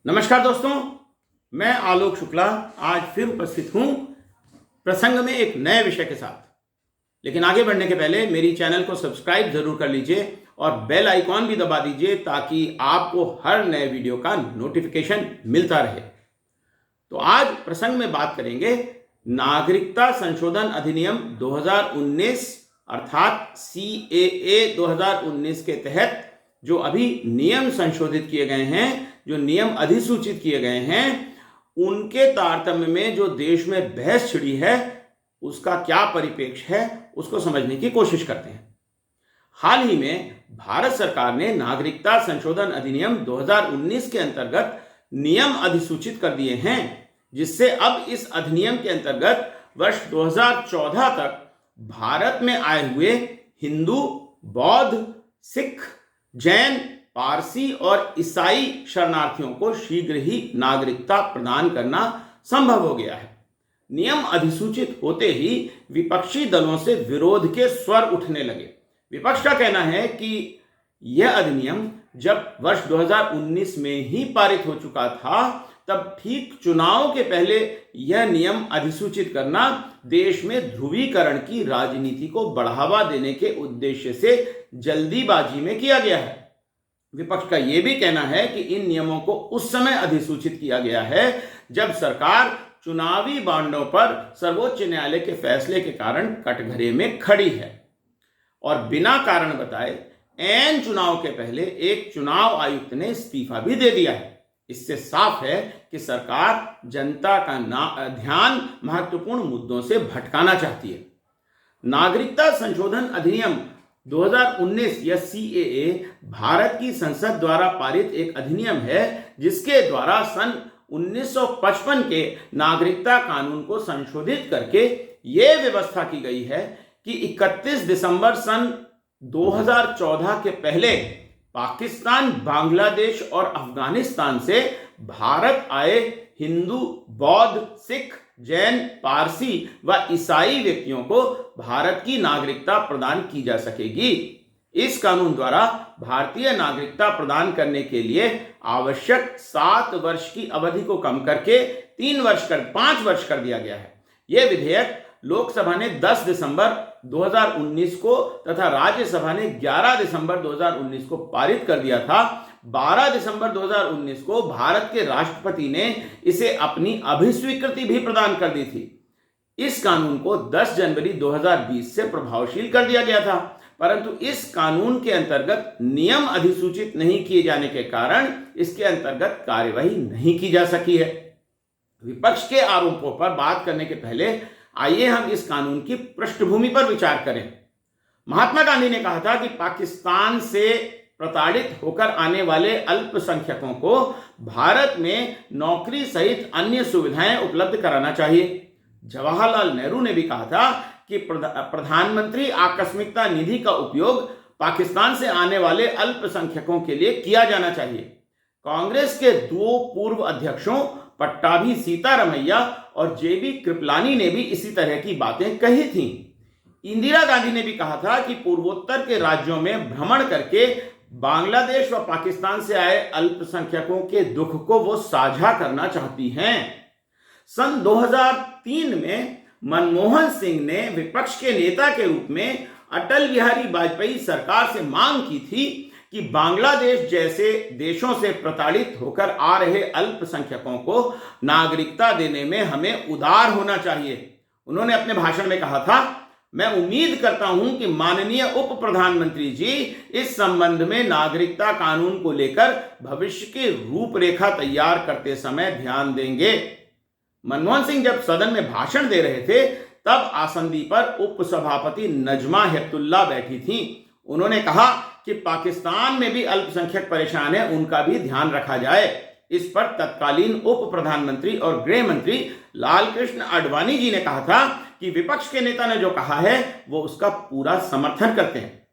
नमस्कार दोस्तों, मैं आलोक शुक्ला आज फिर उपस्थित हूं प्रसंग में एक नए विषय के साथ। लेकिन आगे बढ़ने के पहले मेरी चैनल को सब्सक्राइब जरूर कर लीजिए और बेल आइकॉन भी दबा दीजिए ताकि आपको हर नए वीडियो का नोटिफिकेशन मिलता रहे। तो आज प्रसंग में बात करेंगे नागरिकता संशोधन अधिनियम 2019 अर्थात CAA 2019 के तहत जो अभी नियम संशोधित किए गए हैं, जो नियम अधिसूचित किए गए हैं, उनके तारतम्य में जो देश में बहस छिड़ी है उसका क्या परिप्रेक्ष्य है उसको समझने की कोशिश करते हैं। हाल ही में भारत सरकार ने नागरिकता संशोधन अधिनियम 2019 के अंतर्गत नियम अधिसूचित कर दिए हैं, जिससे अब इस अधिनियम के अंतर्गत वर्ष 2014 तक भारत में आए हुए हिंदू, बौद्ध, सिख, जैन, पारसी और ईसाई शरणार्थियों को शीघ्र ही नागरिकता प्रदान करना संभव हो गया है। नियम अधिसूचित होते ही विपक्षी दलों से विरोध के स्वर उठने लगे। विपक्ष का कहना है कि यह अधिनियम जब वर्ष 2019 में ही पारित हो चुका था, तब ठीक चुनाव के पहले यह नियम अधिसूचित करना देश में ध्रुवीकरण की राजनीति को बढ़ावा देने के उद्देश्य से जल्दीबाजी में किया गया है। विपक्ष का यह भी कहना है कि इन नियमों को उस समय अधिसूचित किया गया है जब सरकार चुनावी बांडों पर सर्वोच्च न्यायालय के फैसले के कारण कटघरे में खड़ी है और बिना कारण बताए ऐन चुनाव के पहले एक चुनाव आयुक्त ने इस्तीफा भी दे दिया है। इससे साफ है कि सरकार जनता का ध्यान महत्वपूर्ण मुद्दों से भटकाना चाहती है। नागरिकता संशोधन अधिनियम 2019 या CAA भारत की संसद द्वारा पारित एक अधिनियम है, जिसके द्वारा सन 1955 के नागरिकता कानून को संशोधित करके यह व्यवस्था की गई है कि 31 दिसंबर सन 2014 के पहले पाकिस्तान, बांग्लादेश और अफगानिस्तान से भारत आए हिंदू, बौद्ध, सिख, जैन, पारसी व ईसाई व्यक्तियों को भारत की नागरिकता प्रदान की जा सकेगी। इस कानून द्वारा भारतीय नागरिकता प्रदान करने के लिए आवश्यक 7 वर्ष की अवधि को कम करके 5 वर्ष कर दिया गया है। यह विधेयक लोकसभा ने 10 दिसंबर 2019 को तथा राज्यसभा ने 11 दिसंबर 2019 को पारित कर दिया था। 12 दिसंबर 2019 को भारत के राष्ट्रपति ने इसे अपनी अभिस्वीकृति भी प्रदान कर दी थी। इस कानून को 10 जनवरी 2020 से प्रभावशील कर दिया गया था, परंतु इस कानून के अंतर्गत नियम अधिसूचित नहीं किए जाने के कारण इसके अंतर्गत कार्यवाही नहीं की जा सकी है। विपक्ष के आरोपों पर बात करने के पहले आइए हम इस कानून की पृष्ठभूमि पर विचार करें। महात्मा गांधी ने कहा था कि पाकिस्तान से प्रताड़ित होकर आने वाले अल्पसंख्यकों को भारत में नौकरी सहित अन्य सुविधाएं उपलब्ध कराना चाहिए। जवाहरलाल नेहरू ने भी कहा था कि प्रधानमंत्री आकस्मिकता निधि का उपयोग पाकिस्तान से आने वाले अल्पसंख्यकों के लिए किया जाना चाहिए। कांग्रेस के 2 पूर्व अध्यक्षों पट्टाभी सीतारमैया और JB कृपलानी ने भी इसी तरह की बातें कही थीं। इंदिरा गांधी ने भी कहा था कि पूर्वोत्तर के राज्यों में भ्रमण करके बांग्लादेश व पाकिस्तान से आए अल्पसंख्यकों के दुख को वो साझा करना चाहती हैं। सन 2003 में मनमोहन सिंह ने विपक्ष के नेता के रूप में अटल बिहारी वाजपेयी सरकार से मांग की थी कि बांग्लादेश जैसे देशों से प्रताड़ित होकर आ रहे अल्पसंख्यकों को नागरिकता देने में हमें उदार होना चाहिए। उन्होंने अपने भाषण में कहा था, मैं उम्मीद करता हूं कि माननीय उप प्रधानमंत्री जी इस संबंध में नागरिकता कानून को लेकर भविष्य की रूपरेखा तैयार करते समय ध्यान देंगे। मनमोहन सिंह जब सदन में भाषण दे रहे थे, तब आसंदी पर उपसभापति नजमा हेपतुल्ला बैठी थीं। उन्होंने कहा कि पाकिस्तान में भी अल्पसंख्यक परेशान है, उनका भी ध्यान रखा जाए। इस पर तत्कालीन उप प्रधानमंत्री और गृह मंत्री लालकृष्ण आडवाणी जी ने कहा था कि विपक्ष के नेता ने जो कहा है वो उसका पूरा समर्थन करते हैं।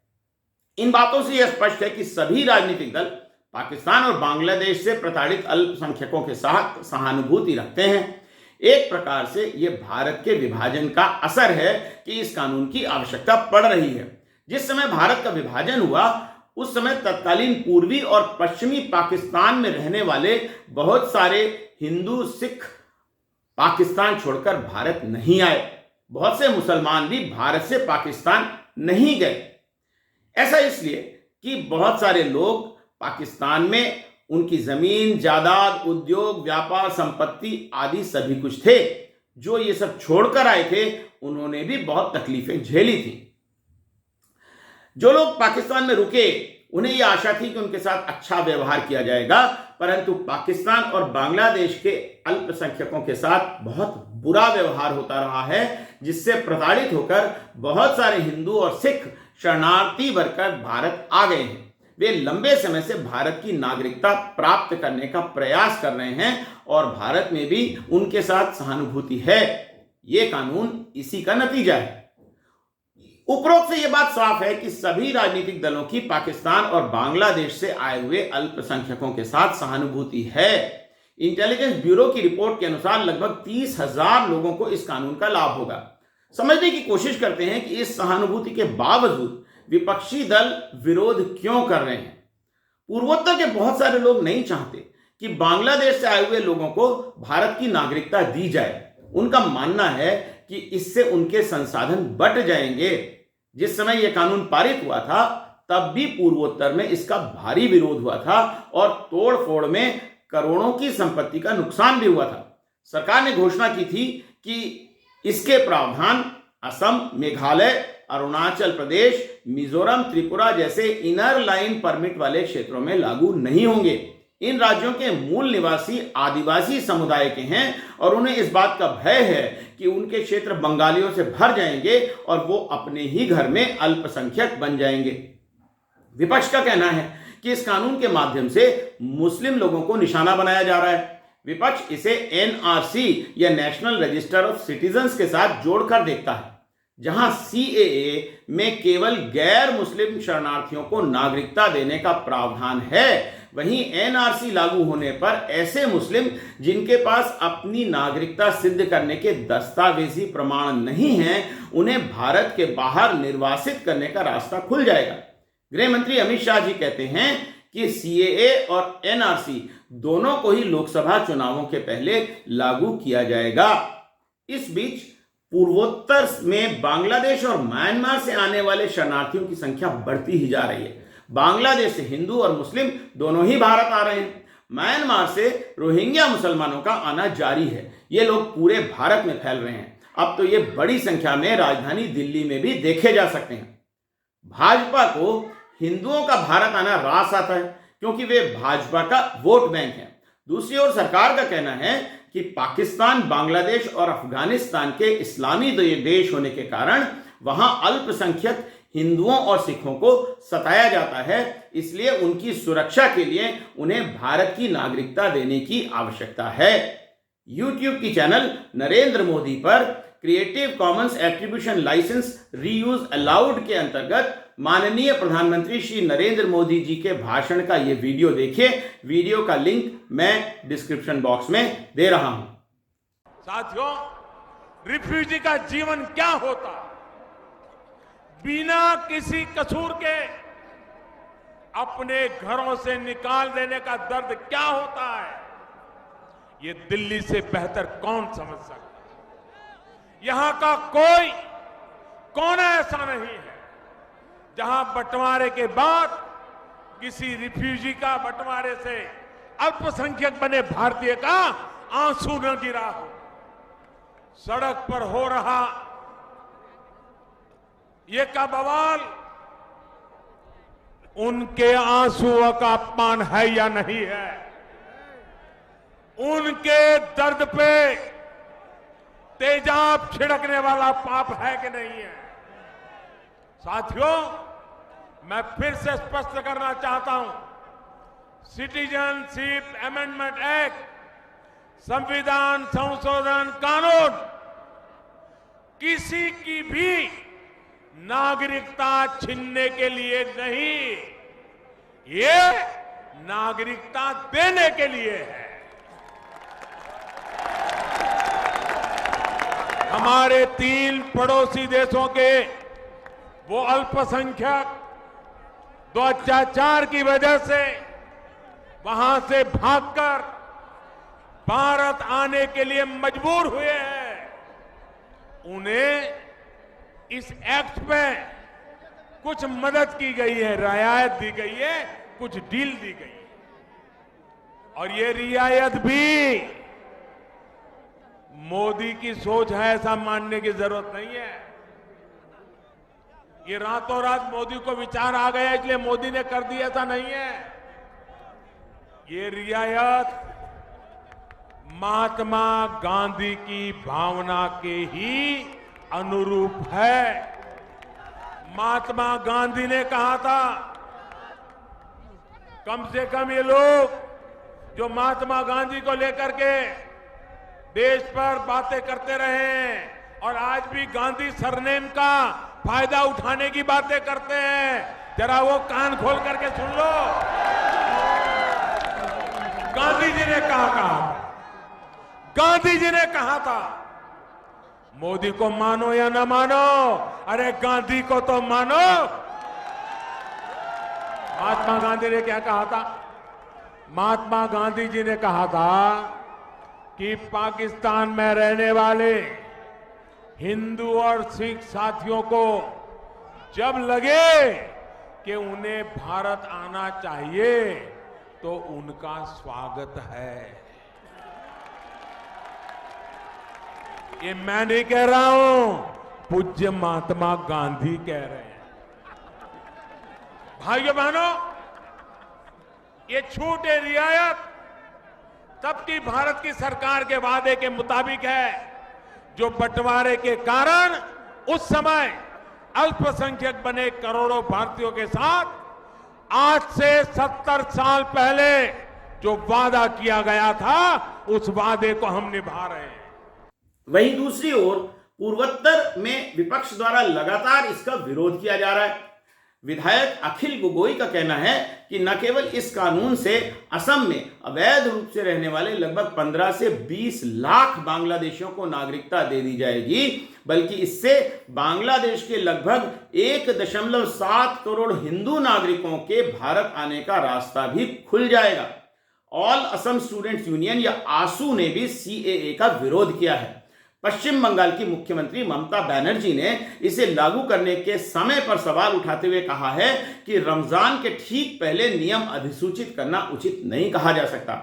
इन बातों से यह स्पष्ट है कि सभी राजनीतिक दल पाकिस्तान और बांग्लादेश से प्रताड़ित अल्पसंख्यकों के साथ सहानुभूति रखते हैं। एक प्रकार से यह भारत के विभाजन का असर है कि इस कानून की आवश्यकता पड़ रही है। जिस समय भारत का विभाजन हुआ उस समय तत्कालीन पूर्वी और पश्चिमी पाकिस्तान में रहने वाले बहुत सारे हिंदू सिख पाकिस्तान छोड़कर भारत नहीं आए। बहुत से मुसलमान भी भारत से पाकिस्तान नहीं गए। ऐसा इसलिए कि बहुत सारे लोग पाकिस्तान में उनकी जमीन, जायदाद, उद्योग, व्यापार, संपत्ति आदि सभी कुछ थे। जो ये सब छोड़कर आए थे उन्होंने भी बहुत तकलीफें झेली थी। जो लोग पाकिस्तान में रुके उन्हें यह आशा थी कि उनके साथ अच्छा व्यवहार किया जाएगा, परंतु पाकिस्तान और बांग्लादेश के अल्पसंख्यकों के साथ बहुत बुरा व्यवहार होता रहा है, जिससे प्रताड़ित होकर बहुत सारे हिंदू और सिख शरणार्थी बनकर भारत आ गए हैं। वे लंबे समय से भारत की नागरिकता प्राप्त करने का प्रयास कर रहे हैं और भारत में भी उनके साथ सहानुभूति है। ये कानून इसी का नतीजा है। उपरोक्त से यह बात साफ है कि सभी राजनीतिक दलों की पाकिस्तान और बांग्लादेश से आए हुए अल्पसंख्यकों के साथ सहानुभूति है। इंटेलिजेंस ब्यूरो की रिपोर्ट के अनुसार लगभग 30,000 लोगों को इस कानून का लाभ होगा। समझने की कोशिश करते हैं कि इस सहानुभूति के बावजूद विपक्षी दल विरोध क्यों कर रहे हैं। पूर्वोत्तर के बहुत सारे लोग नहीं चाहते कि बांग्लादेश से आए हुए लोगों को भारत की नागरिकता दी जाए। उनका मानना है कि इससे उनके संसाधन बंट जाएंगे। जिस समय यह कानून पारित हुआ था तब भी पूर्वोत्तर में इसका भारी विरोध हुआ था और तोड़फोड़ में करोड़ों की संपत्ति का नुकसान भी हुआ था। सरकार ने घोषणा की थी कि इसके प्रावधान असम, मेघालय, अरुणाचल प्रदेश, मिजोरम, त्रिपुरा जैसे इनर लाइन परमिट वाले क्षेत्रों में लागू नहीं होंगे। इन राज्यों के मूल निवासी आदिवासी समुदाय के हैं और उन्हें इस बात का भय है कि उनके क्षेत्र बंगालियों से भर जाएंगे और वो अपने ही घर में अल्पसंख्यक बन जाएंगे। विपक्ष का कहना है कि इस कानून के माध्यम से मुस्लिम लोगों को निशाना बनाया जा रहा है। विपक्ष इसे एनआरसी या नेशनल रजिस्टर ऑफ सिटीजन्स के साथ जोड़कर देखता है। जहां सीएए में केवल गैर मुस्लिम शरणार्थियों को नागरिकता देने का प्रावधान है, वहीं एनआरसी लागू होने पर ऐसे मुस्लिम जिनके पास अपनी नागरिकता सिद्ध करने के दस्तावेजी प्रमाण नहीं हैं, उन्हें भारत के बाहर निर्वासित करने का रास्ता खुल जाएगा। गृह मंत्री अमित शाह जी कहते हैं कि सीएए और एनआरसी दोनों को ही लोकसभा चुनावों के पहले लागू किया जाएगा। इस बीच पूर्वोत्तर में बांग्लादेश और म्यांमार से आने वाले शरणार्थियों की संख्या बढ़ती ही जा रही है। बांग्लादेश से हिंदू और मुस्लिम दोनों ही भारत आ रहे हैं। म्यांमार से रोहिंग्या मुसलमानों का आना जारी है। ये लोग पूरे भारत में फैल रहे हैं। अब तो ये बड़ी संख्या में राजधानी दिल्ली में भी देखे जा सकते हैं। भाजपा को हिंदुओं का भारत आना रास आता है क्योंकि वे भाजपा का वोट बैंक है। दूसरी ओर सरकार का कहना है कि पाकिस्तान, बांग्लादेश और अफगानिस्तान के इस्लामी देश होने के कारण वहां अल्पसंख्यक हिंदुओं और सिखों को सताया जाता है, इसलिए उनकी सुरक्षा के लिए उन्हें भारत की नागरिकता देने की आवश्यकता है। यूट्यूब की चैनल नरेंद्र मोदी पर creative commons attribution licence reuse allowed के अंतर्गत माननीय प्रधानमंत्री श्री नरेंद्र मोदी जी के भाषण का यह वीडियो देखिए। वीडियो का लिंक मैं डिस्क्रिप्शन बॉक्स में दे रहा हूं। साथियों, रिफ्यूजी का जीवन क्या होता, बिना किसी कसूर के अपने घरों से निकाल देने का दर्द क्या होता है, ये दिल्ली से बेहतर कौन समझ सकता है। यहां का कौन ऐसा नहीं है जहां बंटवारे के बाद किसी रिफ्यूजी का बंटवारे से अल्पसंख्यक बने भारतीय का आंसू न गिरा हो। सड़क पर हो रहा ये का बवाल उनके आंसुओं का अपमान है या नहीं है, उनके दर्द पे तेजाब छिड़कने वाला पाप है कि नहीं है। साथियों, मैं फिर से स्पष्ट करना चाहता हूं, सिटीजनशिप अमेंडमेंट एक्ट, संविधान संशोधन कानून किसी की भी नागरिकता छीनने के लिए नहीं, ये नागरिकता देने के लिए है। हमारे 3 पड़ोसी देशों के वो अल्पसंख्यक जो अत्याचार की वजह से वहां से भागकर भारत आने के लिए मजबूर हुए हैं, उन्हें इस एक्ट में कुछ मदद की गई है, रियायत दी गई है, कुछ डील दी गई है। और ये रियायत भी मोदी की सोच है ऐसा मानने की जरूरत नहीं है। ये रातों रात मोदी को विचार आ गया इसलिए मोदी ने कर दिया, ऐसा नहीं है। ये रियायत महात्मा गांधी की भावना के ही अनुरूप है। महात्मा गांधी ने कहा था, कम से कम ये लोग जो महात्मा गांधी को लेकर के देश पर बातें करते रहे हैं और आज भी गांधी सरनेम का फायदा उठाने की बातें करते हैं, जरा वो कान खोल करके सुन लो। गांधी जी ने गांधी जी ने कहा था, मोदी को मानो या ना मानो, अरे गांधी को तो मानो। महात्मा गांधी ने क्या कहा था? महात्मा गांधी जी ने कहा था कि पाकिस्तान में रहने वाले हिंदू और सिख साथियों को जब लगे कि उन्हें भारत आना चाहिए तो उनका स्वागत है। ये मैं नहीं कह रहा हूं, पूज्य महात्मा गांधी कह रहे हैं। भाइयों बहनों, ये छूट, ये रियायत तब की भारत की सरकार के वादे के मुताबिक है, जो बंटवारे के कारण उस समय अल्पसंख्यक बने करोड़ों भारतीयों के साथ आज से 70 साल पहले जो वादा किया गया था, उस वादे को हम निभा रहे हैं। वहीं दूसरी ओर पूर्वोत्तर में विपक्ष द्वारा लगातार इसका विरोध किया जा रहा है। विधायक अखिल गोगोई का कहना है कि न केवल इस कानून से असम में अवैध रूप से रहने वाले लगभग 15 से 20 लाख बांग्लादेशियों को नागरिकता दे दी जाएगी, बल्कि इससे बांग्लादेश के लगभग 1.7 करोड़ हिंदू नागरिकों के भारत आने का रास्ता भी खुल जाएगा। ऑल असम स्टूडेंट्स यूनियन या आसू ने भी सीएए का विरोध किया है। पश्चिम बंगाल की मुख्यमंत्री ममता बनर्जी ने इसे लागू करने के समय पर सवाल उठाते हुए कहा है कि रमजान के ठीक पहले नियम अधिसूचित करना उचित नहीं कहा जा सकता।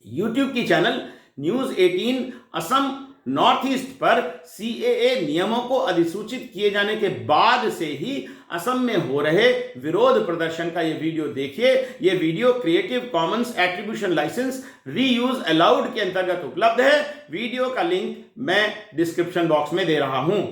यूट्यूब की channel news 18 Assam north east पर सीएए नियमों को अधिसूचित किए जाने के बाद से ही असम में हो रहे विरोध प्रदर्शन का ये वीडियो देखिए। ये video creative commons attribution licence reuse allowed के अंतर्गत उपलब्ध है। वीडियो का लिंक मैं डिस्क्रिप्शन बॉक्स में दे रहा हूं।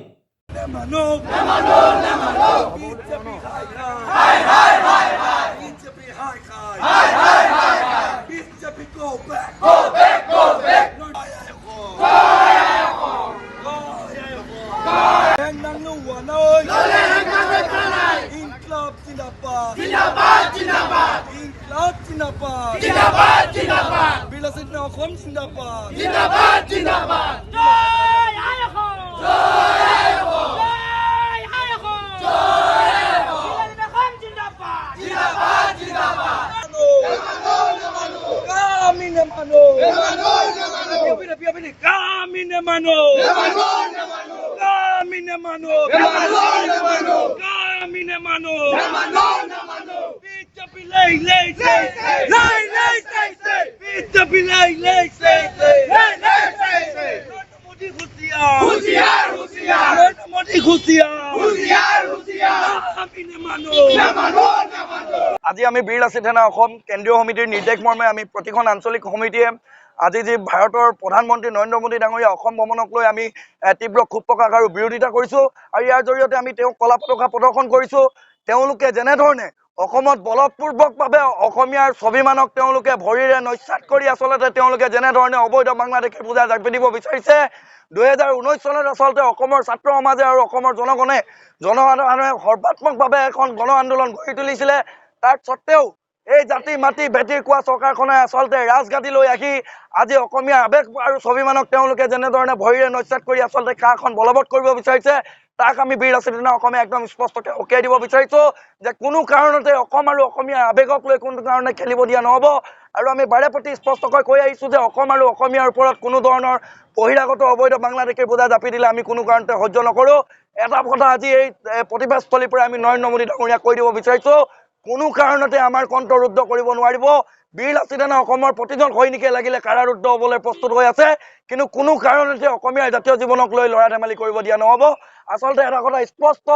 আজি আমি বীৰ লাচিত সেনা অসম কেন্দ্ৰীয় সমিতিৰ নিৰ্দেশ মৰ্মে আমি প্ৰতিখন আঞ্চলিক সমিতিয়ে আজি যি ভাৰতৰ প্ৰধানমন্ত্ৰী নৰেন্দ্ৰ মোদী ডাঙৰীয়া অসম ভ্ৰমণক লৈ আমি তীব্ৰ ক্ষোভ প্ৰকাশ আৰু বিৰোধিতা কৰিছো আৰু ইয়াৰ জৰিয়তে আমি তেওঁক কলা পতাকা প্ৰদৰ্শন কৰিছো। তেওঁলোকে যেনে ধৰণে অসমত বলপূৰ্বকভাৱে অসমীয়াৰ স্বাভিমানক তেওঁলোকে ভৰিৰে নস্যাৎ কৰি আচলতে তেওঁলোকে যেনে ধৰণে অবৈধ বাংলাদেশী পূজা জাপি দিব বিচাৰিছে। 2019 চনত আচলতে অসমৰ ছাত্ৰ সমাজে আৰু অসমৰ জনসাধাৰণে সৰ্বাত্মকভাৱে এখন গণ আন্দোলন গঢ়ি তুলিছিলে। তাৰ সত্ত্বেও এই জাতি মাটি ভেটি কোৱা চৰকাৰখনে আচলতে ৰাজগাদী লৈ আহি আজি অসমীয়া আৱেগ আৰু স্বাভিমানক তেওঁলোকে যেনেধৰণে ভৰিৰে নস্যাৎ কৰি আচলতে কাখন বলবৎ কৰিব বিচাৰিছে তাক আমি বীৰ লাচিত সেনা অসমে একদম স্পষ্টকৈ উকিয়াই দিব বিচাৰিছো যে কোনো কাৰণতে অসম আৰু অসমীয়া আৱেগক লৈ কোনো কাৰণে খেলিব দিয়া নহ'ব। আৰু আমি বাৰে প্ৰতি স্পষ্টকৈ কৈ আহিছো যে অসম আৰু অসমীয়াৰ ওপৰত কোনো ধৰণৰ বহিৰাগত অবৈধ বাংলাদেশীৰ বোজা জাপি দিলে আমি কোনো কাৰণতে সহ্য নকৰো। এটা কথা আজি এই প্ৰতিবাদস্থলীৰ পৰা আমি নৰেন্দ্ৰ মোদী ডাঙৰীয়াক কৈ দিব বিচাৰিছো, কোনো কাৰণতে আমাৰ কণ্ঠ ৰুদ্ধ কৰিব নোৱাৰিব। বীৰ লাচিত সেনা অসমৰ প্ৰতিজন সৈনিকে লাগিলে কাৰাৰুদ্ধ হ'বলৈ প্ৰস্তুত হৈ আছে, কিন্তু কোনো কাৰণতে অসমীয়া জাতীয় জীৱনক লৈ লৰা ধেমালি কৰিব দিয়া নহ'ব। আচলতে এটা কথা স্পষ্ট,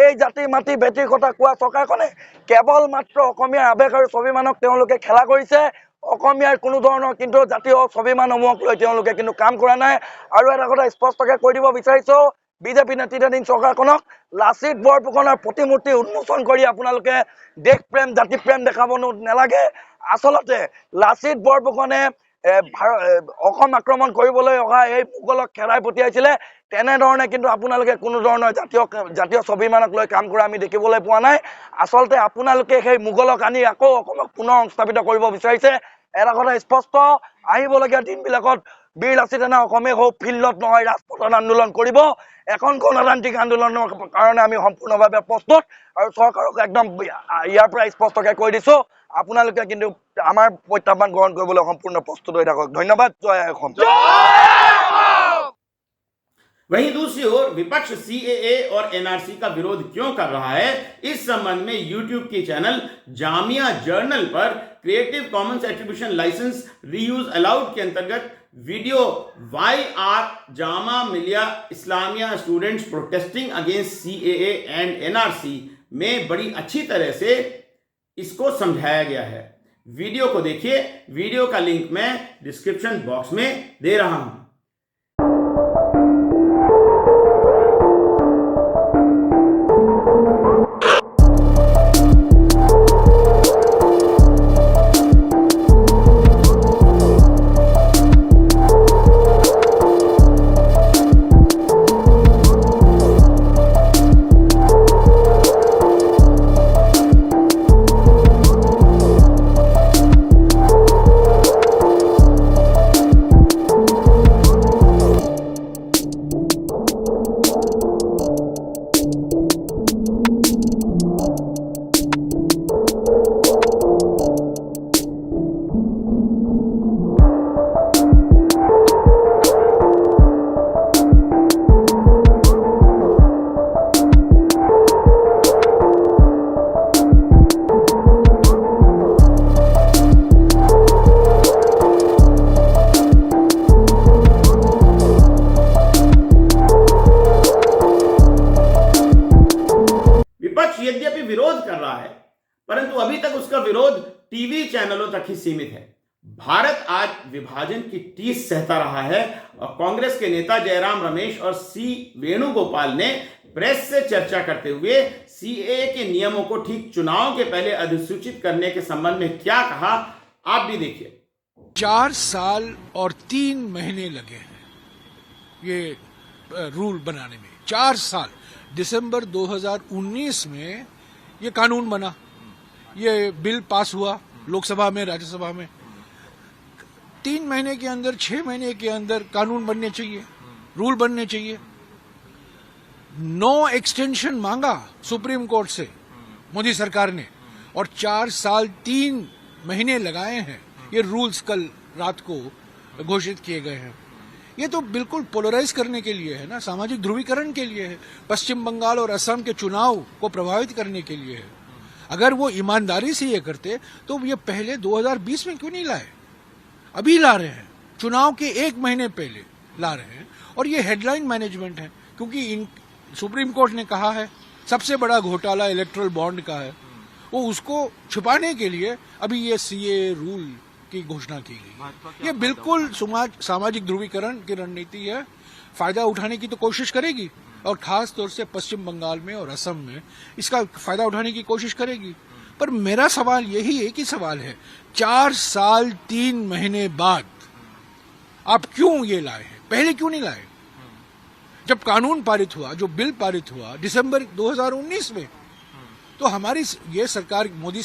এই জাতি মাটি ভেটিৰ কথা কোৱা চৰকাৰখনে কেৱল মাত্ৰ অসমীয়াৰ আৱেগ আৰু স্বাভিমানক তেওঁলোকে খেলা কৰিছে। অসমীয়াৰ কোনো ধৰণৰ কিন্তু জাতীয় স্বাভিমানসমূহক লৈ তেওঁলোকে কিন্তু কাম কৰা নাই। আৰু এটা কথা স্পষ্টকৈ কৈ দিব বিচাৰিছো, বিজেপি নেতৃত্বাধীন চৰকাৰখনক লাচিত বৰফুকনৰ প্ৰতিমূৰ্তি উন্মোচন কৰি আপোনালোকে দেশ প্ৰেম জাতি প্ৰেম দেখাব নালাগে। আচলতে লাচিত বৰফুকনে অসম আক্ৰমণ কৰিবলৈ অহা এই মোগলক খেদাই পঠিয়াইছিলে, তেনেধৰণে কিন্তু আপোনালোকে কোনো ধৰণৰ জাতীয় স্বাভিমানক লৈ কাম কৰা আমি দেখিবলৈ পোৱা নাই। আচলতে আপোনালোকে সেই মোগলক আনি আকৌ অসমক পুনৰ সংস্থাপিত কৰিব বিচাৰিছে। এটা কথা স্পষ্ট, আহিবলগীয়া দিনবিলাকত বীৰ লাচিত সেনা অসমে হওক ফিল্ডত নহয় ৰাজপথত আন্দোলন কৰিব। এখন গণতান্ত্ৰিক আন্দোলনৰ কাৰণে আমি সম্পূৰ্ণভাৱে প্ৰস্তুত। আৰু চৰকাৰক একদম ইয়াৰ পৰা স্পষ্টকৈ কৈ দিছো, আপোনালোকে কিন্তু আমাৰ প্ৰত্যাহ্বান গ্ৰহণ কৰিবলৈ সম্পূৰ্ণ প্ৰস্তুত হৈ থাকক। ধন্যবাদ। জয় অসম। वहीं दूसरी ओर विपक्ष सीएए और एनआरसी का विरोध क्यों कर रहा है, इस संबंध में यूट्यूब के चैनल जामिया जर्नल पर creative commons attribution licence reuse allowed के अंतर्गत video why are Jamia Millia Islamia students protesting against CAA and NRC में बड़ी अच्छी तरह से इसको समझाया गया है। वीडियो को देखिए। वीडियो का लिंक मैं डिस्क्रिप्शन बॉक्स में दे रहा हूं। यद्यपि विरोध कर रहा है, परंतु अभी तक उसका विरोध टीवी चैनलों तक ही सीमित है। भारत आज विभाजन की टीस सहता रहा है और कांग्रेस के नेता जयराम रमेश और सी वेणुगोपाल ने प्रेस से चर्चा करते हुए सीएए के नियमों को ठीक चुनाव के पहले अधिसूचित करने के संबंध में क्या कहा, आप भी देखिए। 4 साल और 3 महीने लगे हैं ये रूल बनाने में। 4 साल, दिसंबर 2019 में ये कानून बना, ये बिल पास हुआ लोकसभा में, राज्यसभा में। 3 महीने के अंदर, 6 महीने के अंदर कानून बनने चाहिए, रूल बनने चाहिए। नो एक्सटेंशन मांगा सुप्रीम कोर्ट से मोदी सरकार ने, और 4 साल 3 महीने लगाए हैं ये रूल्स कल रात को घोषित किए गए हैं। ये तो बिल्कुल पोलराइज करने के लिए है ना, सामाजिक ध्रुवीकरण के लिए है, पश्चिम बंगाल और असम के चुनाव को प्रभावित करने के लिए है। अगर वो ईमानदारी से ये करते तो ये पहले 2020 में क्यों नहीं लाए? अभी ला रहे हैं, चुनाव के 1 महीने पहले ला रहे हैं। और ये हेडलाइन मैनेजमेंट है, क्योंकि सुप्रीम कोर्ट ने कहा है सबसे बड़ा घोटाला इलेक्ट्रल बॉन्ड का है, वो उसको छुपाने के लिए अभी ये सीए रूल की घोषणा की गई। ये बिल्कुल सामाजिक ध्रुवीकरण की रणनीति है, फायदा उठाने की तो कोशिश करेगी, और खास तौर से पश्चिम बंगाल में और असम में इसका फायदा उठाने की कोशिश करेगी। पर मेरा सवाल यही एक ही सवाल है, 4 साल 3 महीने बाद आप क्यों ये लाए हैं? पहले क्यों नहीं लाए? जब कानून पारित हुआ, जो बिल पारित हुआ दिसंबर 2019 में, तो हमारी ये सरकार, मोदी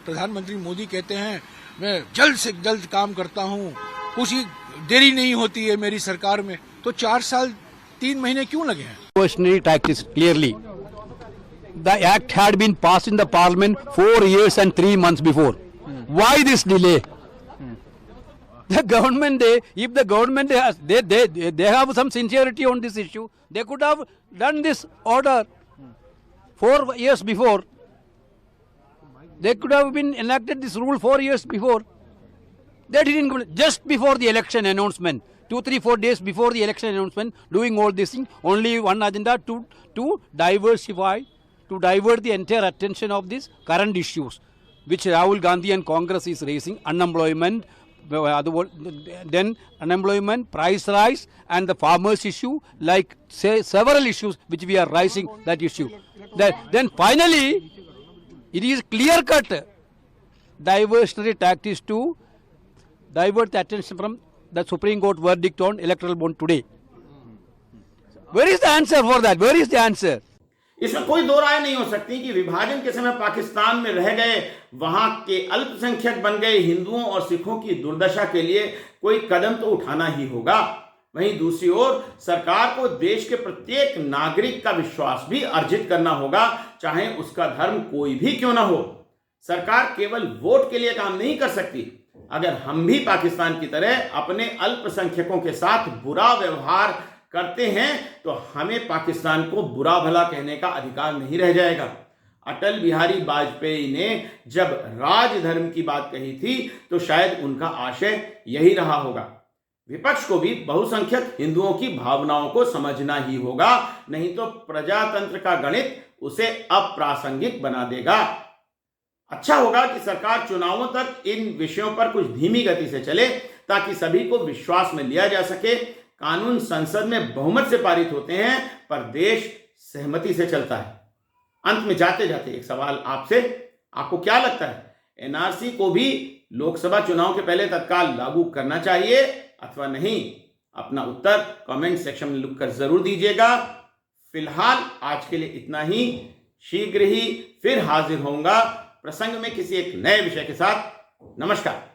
प्रधानमंत्री मोदी कहते हैं मैं जल्द से जल्द काम करता हूं, कुछ ही देरी नहीं होती है मेरी सरकार में, तो 4 साल 3 महीने क्यों लगे हैं? Diversionary tax is clearly the act had been passed in the parliament 4 years and 3 months before. Why this delay? The government, if the government has, they have some sincerity on this issue, they could have done this order 4 years before. They could have been enacted this rule 4 years before. They didn't, just before the election announcement, 2, 3, 4 days before the election announcement, doing all this thing, only one agenda to diversify, to divert the entire attention of these current issues, which Rahul Gandhi and Congress is raising: unemployment, then unemployment, price rise, and the farmers issue, like say several issues which we are raising that issue. Then finally, it is clear-cut diversionary tactics to divert the attention from the Supreme Court verdict on electoral bond today. Where is the answer for that? Where is the answer? इसमें कोई दो राय नहीं हो सकती कि विभाजन के समय पाकिस्तान में रह गए वहां के अल्पसंख्यक बन गए हिंदुओं और सिखों की दुर्दशा के लिए कोई कदम तो उठाना ही होगा। वहीं दूसरी ओर सरकार को देश के प्रत्येक नागरिक का विश्वास भी अर्जित करना होगा, चाहे उसका धर्म कोई भी क्यों ना हो। सरकार केवल वोट के लिए काम नहीं कर सकती। अगर हम भी पाकिस्तान की तरह अपने अल्पसंख्यकों के साथ बुरा व्यवहार करते हैं तो हमें पाकिस्तान को बुरा भला कहने का अधिकार नहीं रह जाएगा। अटल बिहारी वाजपेयी ने जब राजधर्म की बात कही थी तो शायद उनका आशय यही रहा होगा। विपक्ष को भी बहुसंख्यक हिंदुओं की भावनाओं को समझना ही होगा, नहीं तो प्रजातंत्र का गणित उसे अप्रासंगिक बना देगा। अच्छा होगा कि सरकार चुनावों तक इन विषयों पर कुछ धीमी गति से चले ताकि सभी को विश्वास में लिया जा सके। कानून संसद में बहुमत से पारित होते हैं पर देश सहमति से चलता है। अंत में जाते जाते एक सवाल आपसे, आपको क्या लगता है, एनआरसी को भी लोकसभा चुनाव के पहले तत्काल लागू करना चाहिए अथवा नहीं? अपना उत्तर कमेंट सेक्शन में लिखकर जरूर दीजिएगा। फिलहाल आज के लिए इतना ही। शीघ्र ही फिर हाजिर होऊंगा प्रसंग में किसी एक नए विषय के साथ। नमस्कार।